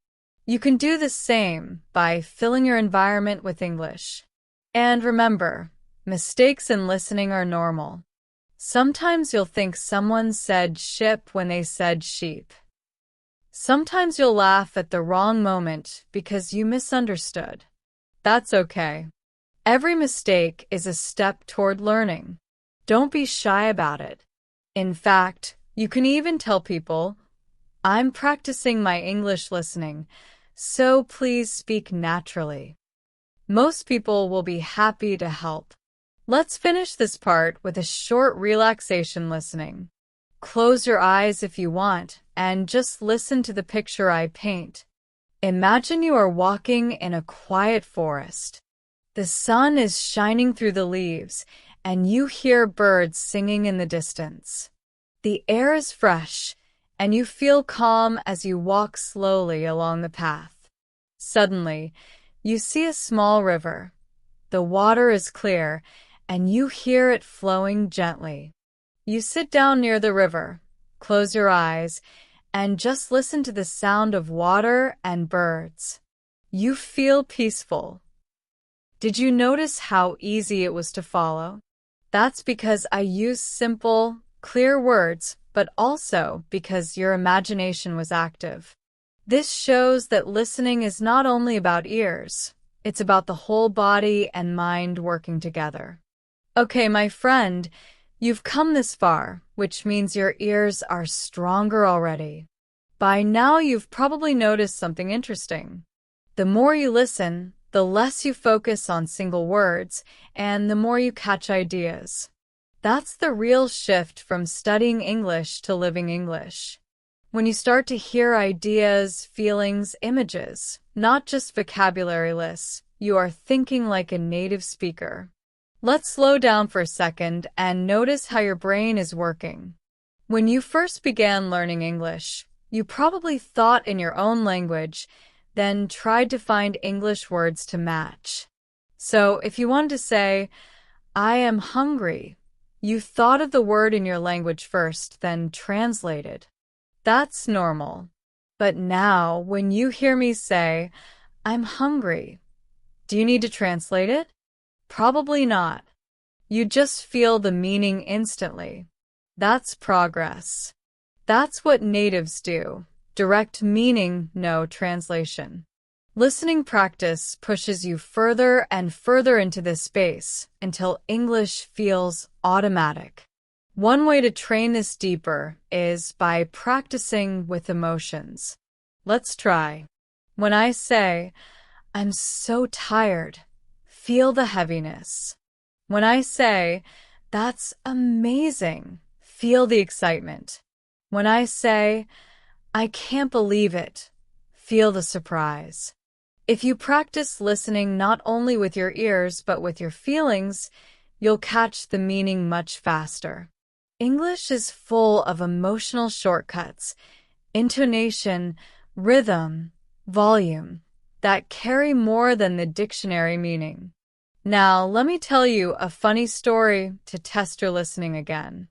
A: You can do the same by filling your environment with English. And remember, mistakes in listening are normal. Sometimes you'll think someone said ship when they said sheep. Sometimes you'll laugh at the wrong moment because you misunderstood. That's okay. Every mistake is a step toward learning. Don't be shy about it. In fact, you can even tell people, I'm practicing my English listening, so please speak naturally. Most people will be happy to help. Let's finish this part with a short relaxation listening. Close your eyes if you want, and just listen to the picture I paint. Imagine you are walking in a quiet forest. The sun is shining through the leaves, and you hear birds singing in the distance. The air is fresh, and you feel calm as you walk slowly along the path. Suddenly, you see a small river. The water is clear, and you hear it flowing gently. You sit down near the river, close your eyes, and just listen to the sound of water and birds. You feel peaceful. Did you notice how easy it was to follow? That's because I used simple, clear words, but also because your imagination was active. This shows that listening is not only about ears, it's about the whole body and mind working together. Okay, my friend, you've come this far, which means your ears are stronger already. By now, you've probably noticed something interesting. The more you listen, the less you focus on single words, and the more you catch ideas. That's the real shift from studying English to living English. When you start to hear ideas, feelings, images, not just vocabulary lists, you are thinking like a native speaker. Let's slow down for a second and notice how your brain is working. When you first began learning English, you probably thought in your own language, then tried to find English words to match. So if you wanted to say, I am hungry, you thought of the word in your language first, then translated. That's normal. But now, when you hear me say, I'm hungry, do you need to translate it? Probably not. You just feel the meaning instantly. That's progress. That's what natives do. Direct meaning, no translation. Listening practice pushes you further and further into this space until English feels automatic. One way to train this deeper is by practicing with emotions. Let's try. When I say, "I'm so tired," feel the heaviness. When I say, "That's amazing," feel the excitement. When I say, "I can't believe it," feel the surprise. If you practice listening not only with your ears but with your feelings, you'll catch the meaning much faster. English is full of emotional shortcuts, intonation, rhythm, volume, that carry more than the dictionary meaning. Now, let me tell you a funny story to test your listening again.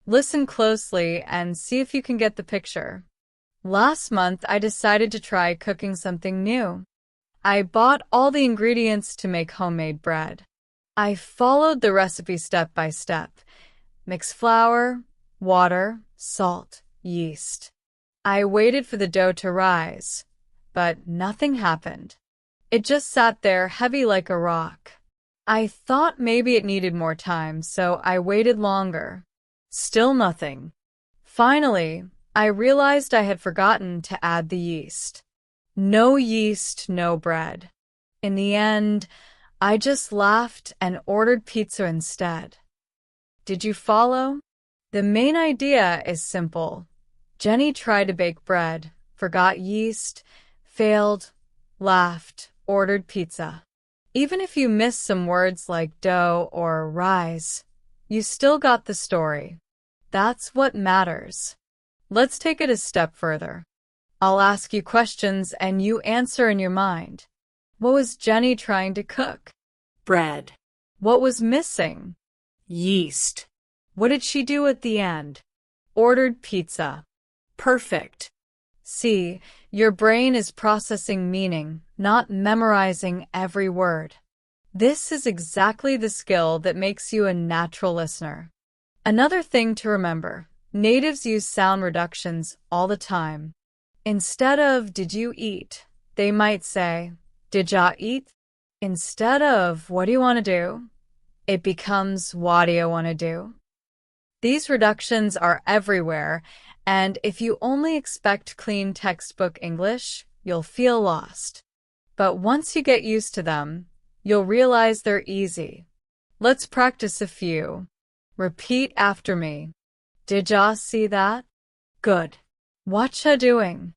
A: Listen closely and see if you can get the picture. Last month, I decided to try cooking something new. I bought all the ingredients to make homemade bread. I followed the recipe step by step. Mix flour, water, salt, yeast. I waited for the dough to rise, but nothing happened. It just sat there heavy like a rock. I thought maybe it needed more time, so I waited longer. Still nothing. Finally, I realized I had forgotten to add the yeast. No yeast, no bread. In the end, I just laughed and ordered pizza instead. Did you follow? The main idea is simple. Jenny tried to bake bread, forgot yeast, failed, laughed, ordered pizza. Even if you missed some words like dough or rise, you still got the story. That's what matters. Let's take it a step further. I'll ask you questions and you answer in your mind. What was Jenny trying to cook?
B: Bread.
A: What was missing?
B: Yeast.
A: What did she do at the end? Ordered pizza.
B: Perfect.
A: See, your brain is processing meaning, not memorizing every word. This is exactly the skill that makes you a natural listener. Another thing to remember, natives use sound reductions all the time. Instead of "did you eat," they might say, "did ya eat?" Instead of "what do you want to do?" it becomes "what do you want to do?" These reductions are everywhere, and if you only expect clean textbook English, you'll feel lost. But once you get used to them, you'll realize they're easy. Let's practice a few. Repeat after me. Did ya see that? Good. Whatcha doing?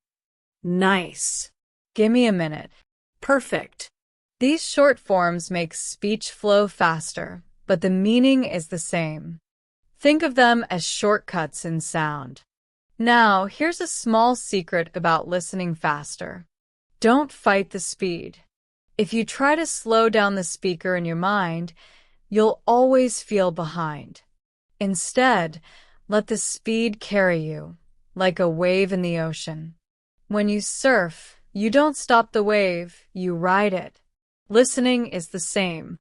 B: Nice.
A: Gimme a minute.
B: Perfect.
A: These short forms make speech flow faster, but the meaning is the same. Think of them as shortcuts in sound. Now, here's a small secret about listening faster. Don't fight the speed. If you try to slow down the speaker in your mind, you'll always feel behind. Instead, let the speed carry you, like a wave in the ocean. When you surf, you don't stop the wave, you ride it. Listening is the same.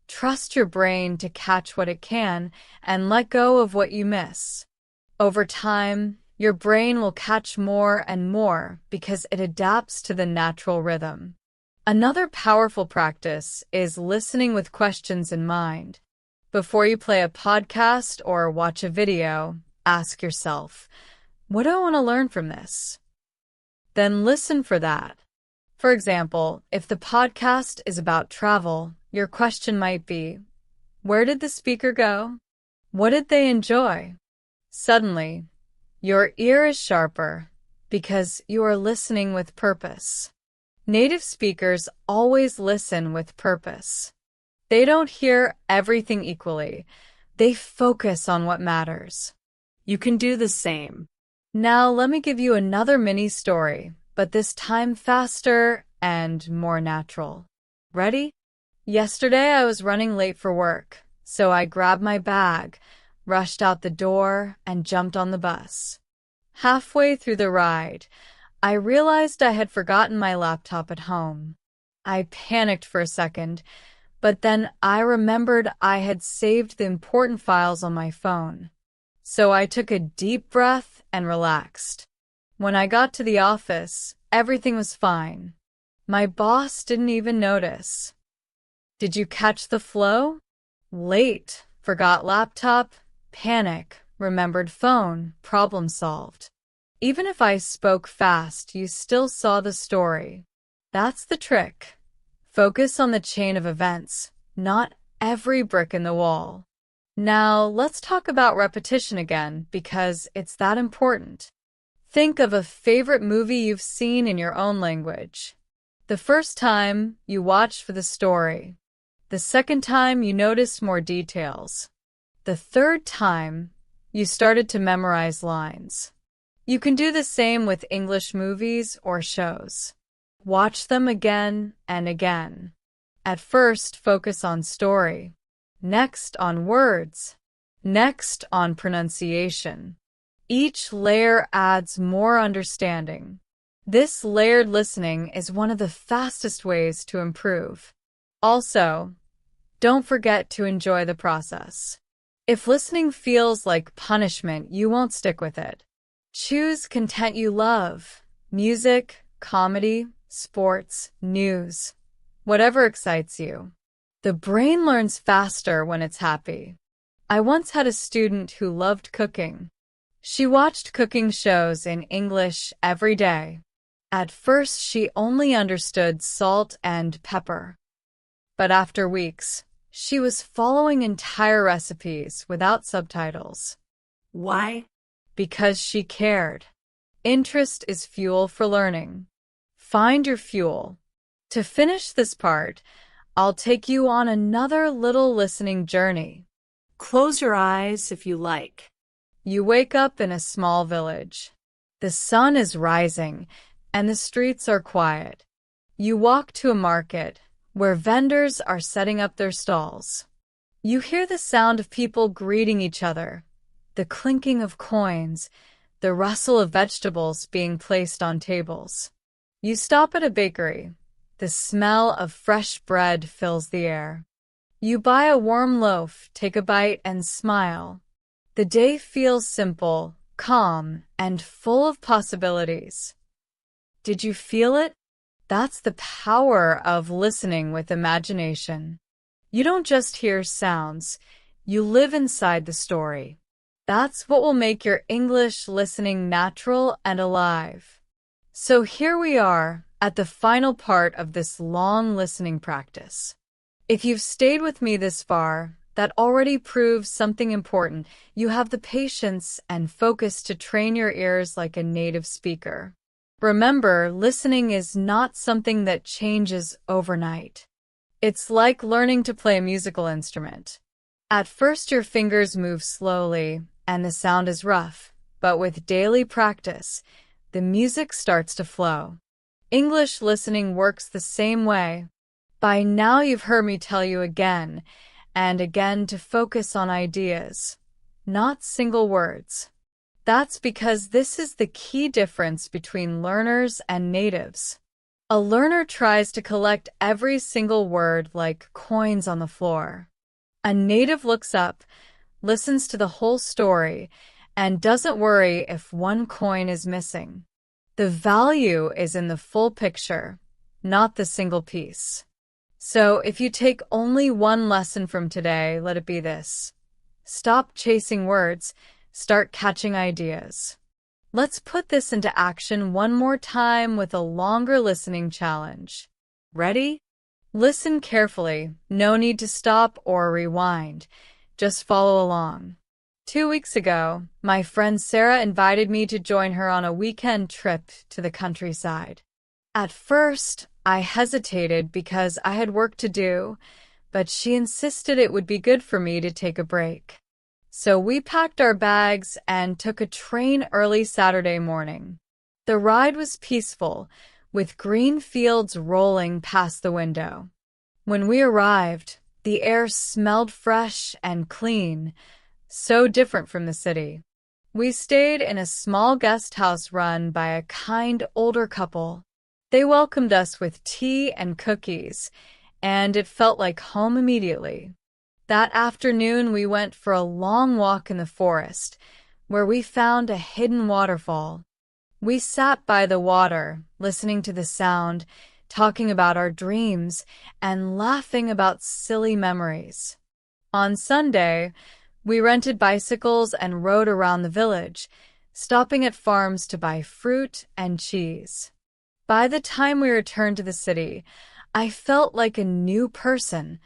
A: Trust your brain to catch what it can and let go of what you miss. Over time, your brain will catch more and more because it adapts to the natural rhythm. Another powerful practice is listening with questions in mind. Before you play a podcast or watch a video, ask yourself, what do I want to learn from this? Then listen for that. For example, if the podcast is about travel, your question might be, where did the speaker go? What did they enjoy? Suddenly, your ear is sharper because you are listening with purpose. Native speakers always listen with purpose. They don't hear everything equally. They focus on what matters.
B: You can do the same.
A: Now let me give you another mini story, but this time faster and more natural. Ready? Yesterday I was running late for work, so I grabbed my bag, rushed out the door, and jumped on the bus. Halfway through the ride, I realized I had forgotten my laptop at home. I panicked for a second, but then I remembered I had saved the important files on my phone. So I took a deep breath and relaxed. When I got to the office, everything was fine. My boss didn't even notice. Did you catch the flow? Late, forgot laptop, panic, remembered phone, problem solved. Even if I spoke fast, you still saw the story. That's the trick. Focus on the chain of events, not every brick in the wall. Now, let's talk about repetition again, because it's that important. Think of a favorite movie you've seen in your own language. The first time, you watched for the story. The second time, you noticed more details. The third time, you started to memorize lines. You can do the same with English movies or shows. Watch them again and again. At first, focus on story. Next, on words. Next, on pronunciation. Each layer adds more understanding. This layered listening is one of the fastest ways to improve. Also, don't forget to enjoy the process. If listening feels like punishment, you won't stick with it. Choose content you love. Music, comedy, sports, news. Whatever excites you. The brain learns faster when it's happy. I once had a student who loved cooking. She watched cooking shows in English every day. At first, she only understood salt and pepper. But after weeks, she was following entire recipes without subtitles.
B: Why?
A: Because she cared. Interest is fuel for learning. Find your fuel. To finish this part, I'll take you on another little listening journey.
B: Close your eyes if you like.
A: You wake up in a small village. The sun is rising, and the streets are quiet. You walk to a market where vendors are setting up their stalls. You hear the sound of people greeting each other, the clinking of coins, the rustle of vegetables being placed on tables. You stop at a bakery. The smell of fresh bread fills the air. You buy a warm loaf, take a bite, and smile. The day feels simple, calm, and full of possibilities. Did you feel it? That's the power of listening with imagination. You don't just hear sounds, you live inside the story. That's what will make your English listening natural and alive. So here we are at the final part of this long listening practice. If you've stayed with me this far, that already proves something important. You have the patience and focus to train your ears like a native speaker. Remember, listening is not something that changes overnight. It's like learning to play a musical instrument. At first, your fingers move slowly, and the sound is rough, but with daily practice, the music starts to flow. English listening works the same way. By now, you've heard me tell you again and again to focus on ideas, not single words. That's because this is the key difference between learners and natives. A learner tries to collect every single word like coins on the floor. A native looks up, listens to the whole story, and doesn't worry if one coin is missing. The value is in the full picture, not the single piece. So if you take only one lesson from today, let it be this. Stop chasing words, start catching ideas. Let's put this into action one more time with a longer listening challenge. Ready? Listen carefully. No need to stop or rewind. Just follow along. 2 weeks ago, my friend Sarah invited me to join her on a weekend trip to the countryside. At first, I hesitated because I had work to do, but she insisted it would be good for me to take a break. So we packed our bags and took a train early Saturday morning. The ride was peaceful, with green fields rolling past the window. When we arrived, the air smelled fresh and clean, so different from the city. We stayed in a small guest house run by a kind older couple. They welcomed us with tea and cookies, and it felt like home immediately. That afternoon, we went for a long walk in the forest, where we found a hidden waterfall. We sat by the water, listening to the sound, talking about our dreams, and laughing about silly memories. On Sunday, we rented bicycles and rode around the village, stopping at farms to buy fruit and cheese. By the time we returned to the city, I felt like a new person,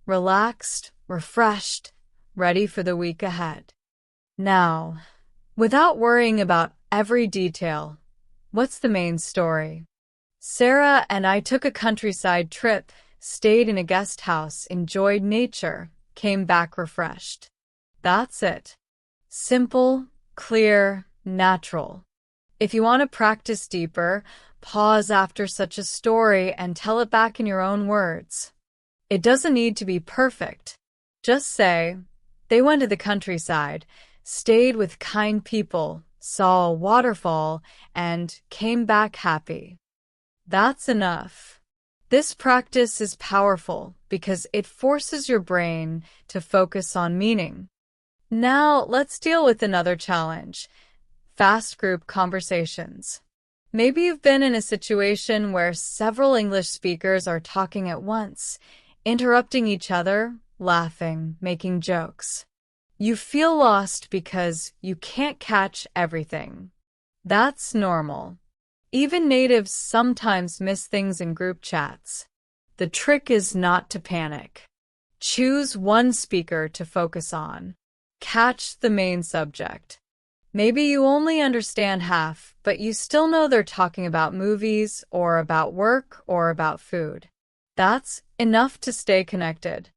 A: relaxed, refreshed, ready for the week ahead. Now, without worrying about every detail, what's the main story? Sarah and I took a countryside trip, stayed in a guest house, enjoyed nature, came back refreshed. That's it. Simple, clear, natural. If you want to practice deeper, pause after such a story and tell it back in your own words. It doesn't need to be perfect. Just say, they went to the countryside, stayed with kind people, saw a waterfall, and came back happy. That's enough. This practice is powerful because it forces your brain to focus on meaning. Now, let's deal with another challenge: fast group conversations. Maybe you've been in a situation where several English speakers are talking at once, interrupting each other, laughing, making jokes. You feel lost because you can't catch everything. That's normal. Even natives sometimes miss things in group chats. The trick is not to panic. Choose one speaker to focus on. Catch the main subject. Maybe you only understand half, but you still know they're talking about movies, or about work, or about food. That's enough to stay connected.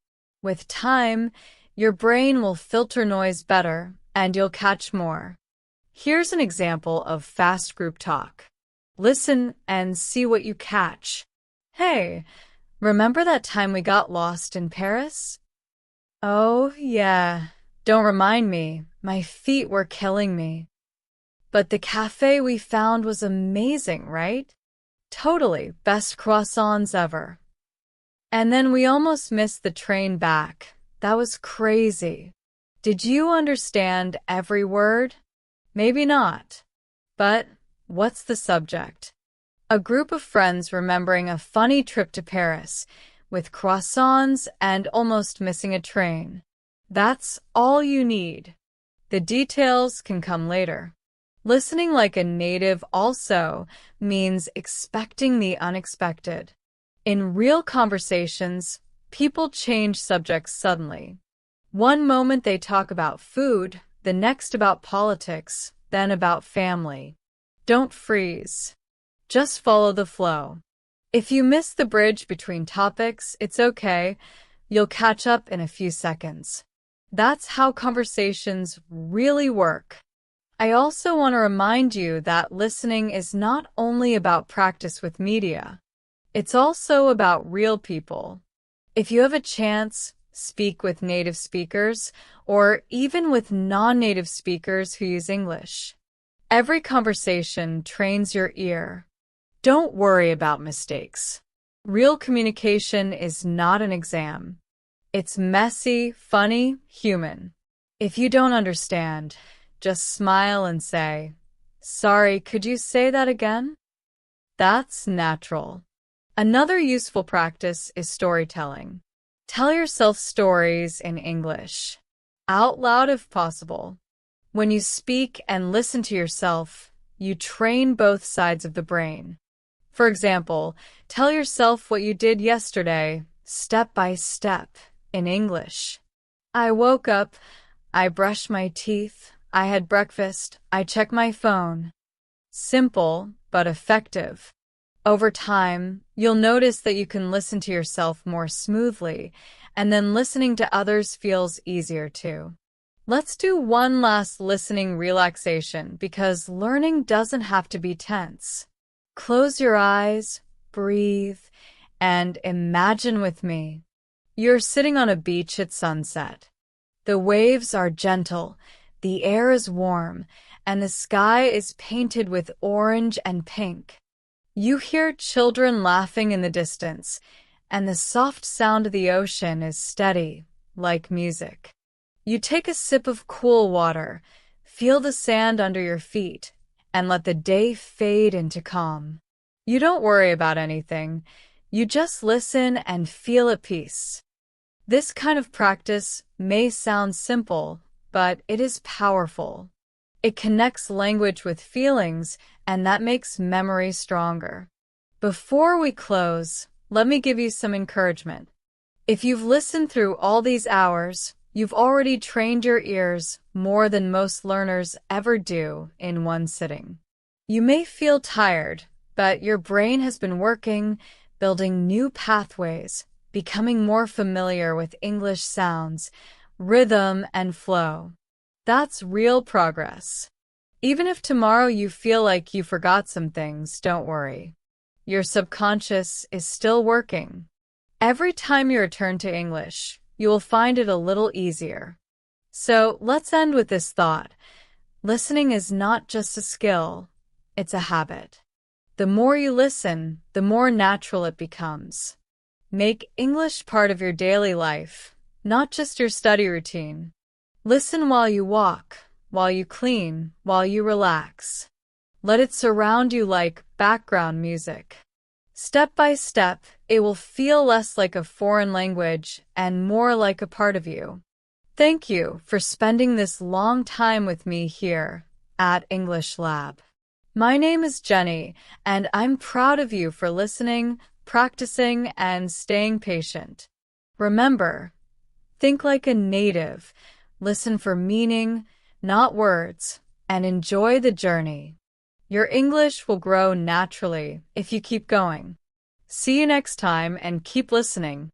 A: With time, your brain will filter noise better, and you'll catch more. Here's an example of fast group talk. Listen and see what you catch. Hey, remember that time we got lost in Paris? Oh, yeah. Don't remind me. My feet were killing me. But the cafe we found was amazing, right? Totally. Best croissants ever. And then we almost missed the train back. That was crazy. Did you understand every word? Maybe not. But what's the subject? A group of friends remembering a funny trip to Paris, with croissants and almost missing a train. That's all you need. The details can come later. Listening like a native also means expecting the unexpected. In real conversations, people change subjects suddenly. One moment they talk about food, the next about politics, then about family. Don't freeze. Just follow the flow. If you miss the bridge between topics, it's okay. You'll catch up in a few seconds. That's how conversations really work. I also want to remind you that listening is not only about practice with media. It's also about real people. If you have a chance, speak with native speakers, or even with non-native speakers who use English. Every conversation trains your ear. Don't worry about mistakes. Real communication is not an exam. It's messy, funny, human. If you don't understand, just smile and say, "Sorry, could you say that again?" That's natural. Another useful practice is storytelling. Tell yourself stories in English, out loud if possible. When you speak and listen to yourself, you train both sides of the brain. For example, tell yourself what you did yesterday, step by step, in English. I woke up, I brushed my teeth, I had breakfast, I checked my phone. Simple, but effective. Over time, you'll notice that you can listen to yourself more smoothly, and then listening to others feels easier too. Let's do one last listening relaxation because learning doesn't have to be tense. Close your eyes, breathe, and imagine with me. You're sitting on a beach at sunset. The waves are gentle, the air is warm, and the sky is painted with orange and pink. You hear children laughing in the distance, and the soft sound of the ocean is steady, like music. You take a sip of cool water, feel the sand under your feet, and let the day fade into calm. You don't worry about anything. You just listen and feel at peace. This kind of practice may sound simple, but it is powerful. It connects language with feelings, and that makes memory stronger. Before we close, let me give you some encouragement. If you've listened through all these hours, you've already trained your ears more than most learners ever do in one sitting. You may feel tired, but your brain has been working, building new pathways, becoming more familiar with English sounds, rhythm, and flow. That's real progress. Even if tomorrow you feel like you forgot some things, don't worry. Your subconscious is still working. Every time you return to English, you will find it a little easier. So let's end with this thought. Listening is not just a skill, it's a habit. The more you listen, the more natural it becomes. Make English part of your daily life, not just your study routine. Listen while you walk, while you clean, while you relax. Let it surround you like background music. Step by step, it will feel less like a foreign language and more like a part of you. Thank you for spending this long time with me here at English Lab. My name is Jenny, and I'm proud of you for listening, practicing, and staying patient. Remember, think like a native, listen for meaning, not words, and enjoy the journey. Your English will grow naturally if you keep going. See you next time and keep listening.